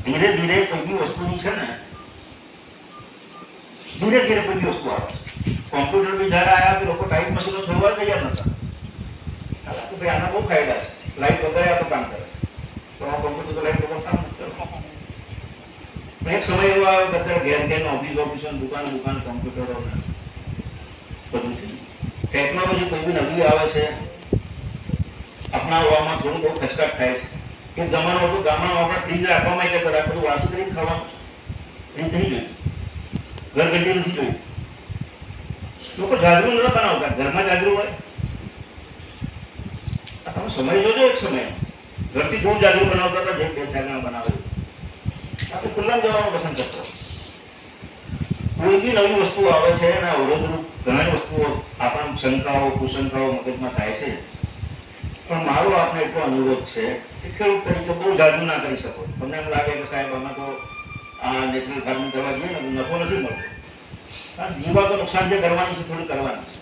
ધીરે ધીરે કોઈ બી વસ્તુની છે ને, ધીરે ધીરે કોઈ બી વસ્તુ આવે. કોમ્પ્યુટર બી જયારે આવ્યા તો લોકો ટાઈપ મશીનો છોડવા તૈયાર નતા. કે ભાઈ આના બહુ ફાયદા છે, લાઈટ વગર આ તો કામ કરે તો આ કોમ્પ્યુટર તો લાઈટ વગર કામ નથી કરતું. એક સમય એવો આવ્યો કે અત્યારે ઘેર ઘેર ઓફિસો દુકાન કોમ્પ્યુટરો બધું છે. ટેકનોલોજી કોઈ બી નવી આવે છે અપનાવવામાં થોડું બહુ ખચકાટ થાય છે. કે જમાનો હતો, ગામડામાં આપણે ફ્રીજ રાખવા માટે તો બધું વાસી કરીને ખાવાનું, ફ્રીજ નહીં જોયું, ઘરઘંટી નથી જોયું. લોકો જાજરું નતા બનાવતા, ઘરમાં જાજરું હોય. તમે સમય જોજો, એક સમય ઘરથી દૂર જાજરું બનાવતા હતા, જે 2-4 જણા બનાવે. આ તો ખુલ્લામાં જવાનું પસંદ કરતો. કોઈ બી નવી વસ્તુ આવે છે અને અવરોધરૂપ ઘણી વસ્તુઓ આપણા શંકાઓ કુશંકાઓ મગજમાં થાય છે. પણ મારો આપને એટલો અનુરોધ છે કે ખેડૂત તરીકે બહુ જાજુ ના કરી શકો. તમને એમ લાગે કે સાહેબ આમાં તો આ નેચરલ ફાર્મિંગ કરવા જઈએ ને નફો નથી મળતો. કારણ જીવાતો નુકસાન જે કરવાની છે થોડી કરવાની છે.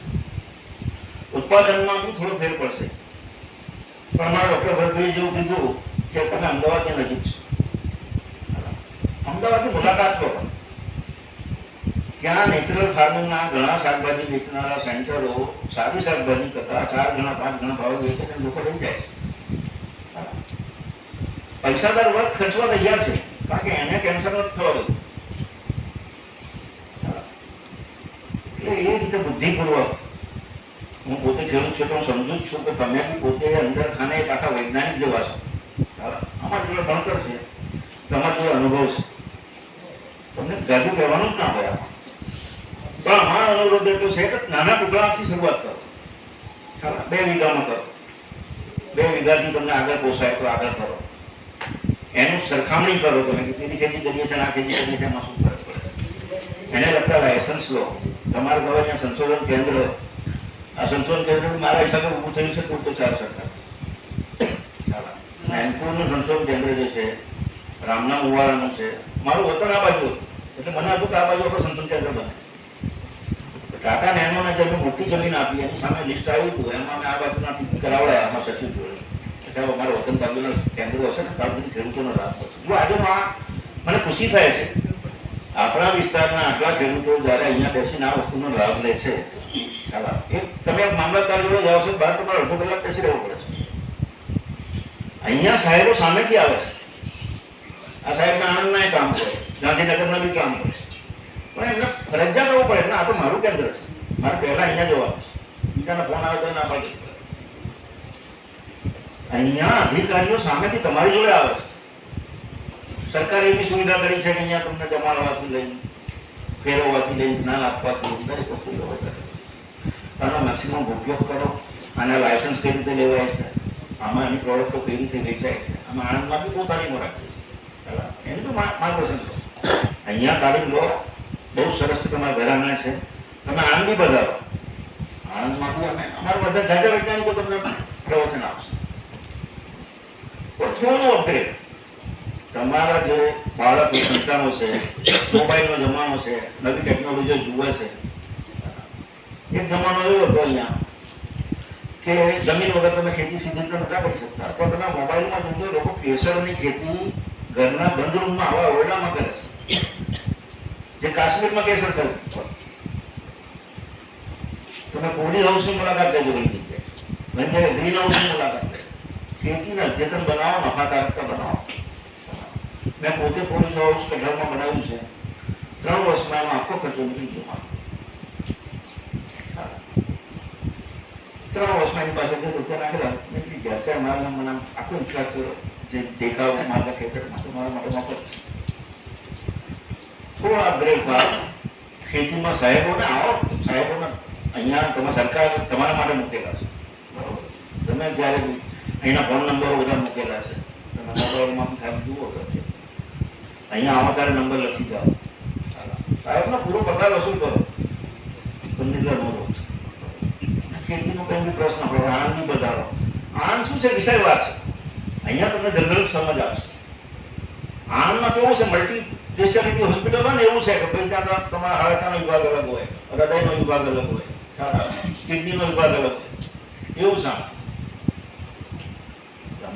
ઉત્પાદનમાં બી થોડો ફેર પડશે. પણ મારા ડૉક્ટર ભરતભાઈ જેવું કીધું કે તમે અમદાવાદની નજીક છો, અમદાવાદની મુલાકાત લો. ત્યાં નેચરલ ફાર્મિંગના ઘણા શાકભાજી વેચનારા સેન્ટરો સાદી શાકભાજી કરતા 4 ગણા 5 ગણા ભાવ વેચે છે, લોકો લઈ જાય છે. પૈસાદાર વર્ગ ખર્ચવા તૈયાર છે, કારણ કે એને કેન્સર નથી થવા દઉં. એટલે એ રીતે બુદ્ધિપૂર્વક હું પોતે ખેડૂત છું તો સમજુ જ છું કે તમે બી પોતે અંદર ખાને એક આખા વૈજ્ઞાનિક જેવા છો. અમારા જોડે ભણતર છે, તમારા જોડે અનુભવ છે, તમને જાજુ કહેવાનું જ ના હોય. પણ અમારો અનુરોધ એટલો છે કે નાના ટુકડાથી શરૂઆત કરો. 2 વીઘામાં કરો, 2 વીઘાથી તમને આગળ પોસાય તો આગળ કરો. એનું સરખામણી કરો તમે કે તેની ખેતી કરીએ છીએ, આ ખેતી કરીએ છીએ, એમાં શું ફરક પડે. એને લગતા લાયસન્સ લો. તમારે તો અહીંયા સંશોધન કેન્દ્ર, આ સંશોધન કેન્દ્ર મારા હિસાબે ઊભું થયું છે પૂરતો 4 સરકાર. એનકોરનું સંશોધન કેન્દ્ર જે છે રામના મુવાડાનું છે. મારું વતન આ બાજુ હતું, એટલે મને હતું કે આ બાજુ આપણે સંશોધન કેન્દ્ર બને. ટાટા નેનોને જે મોટી જમીન આપી એની સામે લિસ્ટ આવ્યું હતું, એમાં મેં આ બાજુના ટીપી કરાવડાયા અમારા સચિવ જોડે. સાહેબ અમારા વતન બાજુના કેન્દ્રો હશે ને ત્યાં બધી ખેડૂતોનો લાભ થશે. જો આજે મને ખુશી થાય છે આપણા વિસ્તારના આટલા ખેડૂતો જ્યારે અહીંયા બેસીને આ વસ્તુનો લાભ લે છે. તમે મામલતદાર જોડે જાઓ છો, બહાર તમારે અડધો કલાક બેસી રહેવું પડે છે. અહીંયા સાહેબો સામેથી આવે છે. આ સાહેબના આણંદના કામ કરે, ગાંધીનગરના બી કામ કરે, પણ એમને ફરજિયાત આવવું પડે. આ તો મારું કેન્દ્ર છે, મારે પહેલાં અહીંયા જવાનું છે. બીજાના ફોન આવે તો ના પાડી. અહીંયા અધિકારીઓ સામેથી તમારી જોડે આવે છે. સરકારે એવી સુવિધા કરી છે કે અહીંયા તમને જમાડવાથી લઈને ફેરવવાથી લઈને જ્ઞાન આપવાથી દરેક વસ્તુ વ્યવસ્થા કરે. આનો મેક્સિમમ ઉપયોગ કરો. આના લાયસન્સ કઈ રીતે લેવાય છે, આમાં એની પ્રોડક્ટો કઈ રીતે વેચાય છે, આમાં આણંદમાં બી પોતાની રાખી છે. એનું તો માર્ગદર્શન કરો. અહીંયા તાલીમ લો, બહુ સરસ છે. તમારા ઘર આંગણે છે, તમે આણંદ બી બધાવો. આણંદમાં બી અમે અમારા બધા જાજા વૈજ્ઞાનિકો તમને પ્રવચન આપશે. થોડું અપગ્રેડ. તમારા જે બાળક સંતાનો છે, મોબાઈલનો જમાનો છે, નવી ટેકનોલોજીઓ જુએ છે. એક જમાનો એવો હતો અહીંયા કે જમીન વગર તમે ખેતી સીધી રીતે નતા કરી શકતા. તો તમે મોબાઈલમાં જોજો, લોકો કેસરની ખેતી ઘરના બંધ રૂમમાં આવા ઓરડામાં કરે છે, જે કાશ્મીરમાં કેસર થયું. તમે પોલી હાઉસની મુલાકાત લેજો, ઘણી જગ્યાએ ગ્રીન હાઉસની મુલાકાત લેજો. ખેતીને અદ્યતન બનાવો, નફાકારકતા બનાવો. મેં પોતે પોલીસ હાઉસ કઢાળમાં બનાવ્યું છે. 3 વર્ષમાં એનો આખો ખર્ચો નીકળી ગયો. 3 વર્ષમાં એની પાસે જે રૂપિયા નાખેલા નીકળી ગયા. અત્યારે મારા મને આખો વિશ્વાસ કર્યો જે દેખાવ મારા ખેતરમાં તો મારા માટે મફત છે. થોડો અપગ્રેડ થાય ખેતીમાં. સાહેબોને આવો, સાહેબોને અહીંયા તમારા સરકાર તમારા માટે મૂકેલા છે. બરાબર, તમે જ્યારે અહીંના ફોન નંબરો બધા મૂકેલા છે, તમે મોબાઈલમાં બી ખાલી જુઓ તો અહીંયા આવો ત્યારે નંબર લખી જાઓ. સાહેબનો પૂરો પગાર વસૂલ કરો, તમને એટલે અનુભવ છે. ખેતીનો કંઈ બી પ્રશ્ન હોય આણંદ બી બતાવો. આણંદ શું છે, વિષયવાર છે. અહીંયા તમને જનરલ સમજ આવશે. આણંદમાં કેવું છે, મલ્ટી સ્પેશિયાલિટી હોસ્પિટલ હોય ને એવું છે કે ભાઈ ત્યાં તમારા હાડકાનો વિભાગ અલગ હોય, હૃદયનો વિભાગ અલગ હોય, કિડનીનો વિભાગ અલગ હોય, એવું છે.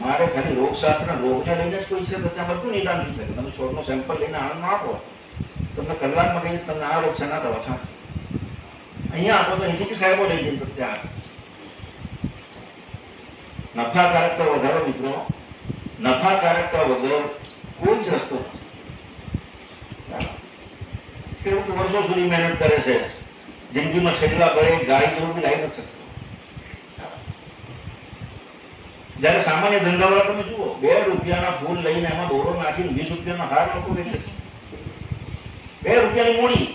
તમારે ખાલી રોગશાસ્ત્ર રોગને લઈને જ કોઈ છે તો ત્યાં બધું નિદાન થઈ શકે. તમે છોડનો સેમ્પલ લઈને આણંદમાં આપો, તમને કલાકમાં કહીએ તમને આ રોગ છે ના દવા છે, અહીંયા આપો તો અહીંથી સાહેબો લઈ જઈને ત્યાં નફાકારકતા વધારો. મિત્રો, નફાકારકતા વગર કોઈ જ રસ્તો નથી. ખેડૂત વર્ષો સુધી મહેનત કરે છે, જિંદગીમાં છેલ્લા બળે ગાડી જેવું બી લાવી નથી શકતો. જયારે સામાન્ય ધંધાવાળા તમે જુઓ, 2 રૂપિયાના ફૂલ લઈને એમાં દોરો નાખીને 20 રૂપિયાનો હાર લોકો વેચે છે. 2 રૂપિયાની મૂડી,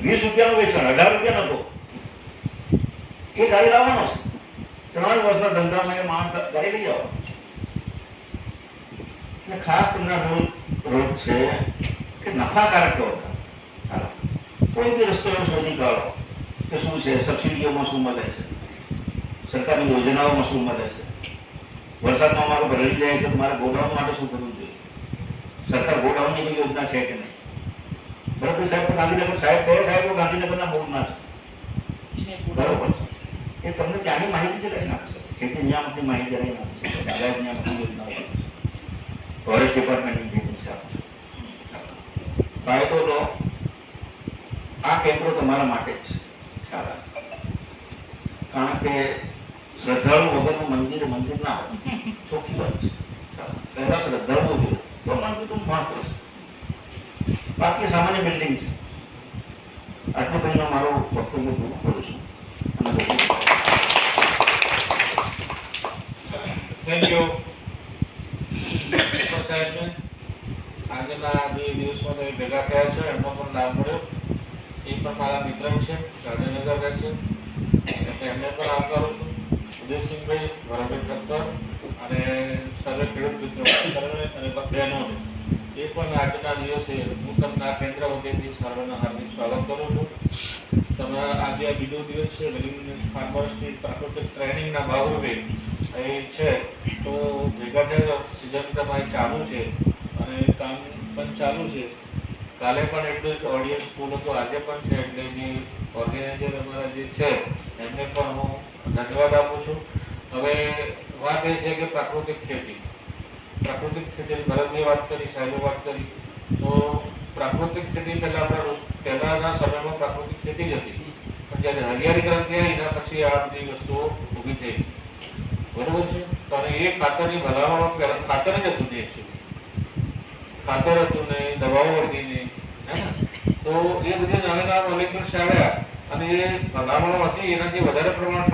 20 રૂપિયાનું વેચાણ, 18 રૂપિયાનો તો એ ગાડી લાવવાનો છે. 3 વર્ષના ધંધામાં એ માણસ ગાડી લઈ આવવાનો છે. ખાસ તમને રોગ છે કે નફાકારક તો કોઈ બી રસ્તો એવો શોધી કાઢો કે શું છે, સબસિડીઓમાં શું મળે છે, સરકારની યોજનાઓમાં શું મળે છે, વરસાદમાં અમારું ભરાઈ જાય છે તો મારે ગોડાઉન માટે શું કરવું જોઈએ, સરકાર ગોડાઉનની કોઈ યોજના છે કે નહીં. બરાબર સાહેબ, તો ગાંધીનગર સાહેબ, 2 સાહેબો ગાંધીનગરના મૂળના છે, બરોબર છે. એ તમને ત્યાંની માહિતી લઈ નાખશે, ખેતી નિયામકની માહિતી લઈ નાખશે, બાગાયત નિયામકની યોજનાઓ, ફોરેસ્ટ ડિપાર્ટમેન્ટની એજન્સી આપશે. ફાયદો લો, આ કેન્દ્રો તમારા માટે જ છે. ખ્યાલ આવે, કારણ કે શ્રદ્ધાળુ વગરનું મંદિર મંદિર ના હોય, ચોખ્ખી વાત છે. પહેલા શ્રદ્ધાળુ જોઈએ તો મંદિર તો મહત્વ છે, બાકી સામાન્ય બિલ્ડિંગ છે. આટલો કહીને મારો વક્તવ્ય પૂરું કરું છું. થેન્ક યુ સાહેબને. આજના જે દિવસમાં તમે ભેગા થયા છો એમનો પણ લાભ મળ્યો. એ પણ મારા મિત્ર છે, ગાંધીનગર રહે છે, એમને પણ આવકારું છું. ઉદયસિંહભાઈ, વરાભાઈ ઠક્કર અને સર્વે ખેડૂત મિત્રો સર્વે અને બહેનોને એ પણ આજના દિવસે હું તમને આ કેન્દ્ર વતીથી સર્વેનું હાર્દિક સ્વાગત કરું છું. તમે આજે આ બીજો દિવસ છે ફાર્મર્સની પ્રાકૃતિક ટ્રેનિંગના ભાગરૂપે એ છે, તો ભેગા થયા સિઝન તમારી ચાલુ છે અને કામ પણ ચાલુ છે. કાલે પણ એટલું જ ઓડિયન્સ ફૂલ હતું, આજે પણ છે. એટલે જે ઓર્ગેનાઇઝર અમારા જે છે એમને પણ હું ધન્યવાદ આપું છું. હવે વાત એ છે કે પ્રાકૃતિક ખેતી, ભરતની વાત કરી, સાહેબે વાત કરી, તો પ્રાકૃતિક ખેતી પહેલાના સમયમાં પ્રાકૃતિક ખેતી જ હતી, પણ જ્યારે હરિયાળીકરણ થયા એના પછી આ બધી વસ્તુઓ ઊભી થઈ, બરોબર છે. તો એ ખાતરની ભલામણો ખાતર જ હતું નહીં, ખાતર હતું નહીં, દવાઓ હતી નહીં, તો એ બધી નાના નાના મોલેક્યુલ્સ આવ્યા અને એ ભલામણો હતી એનાથી વધારે પ્રમાણ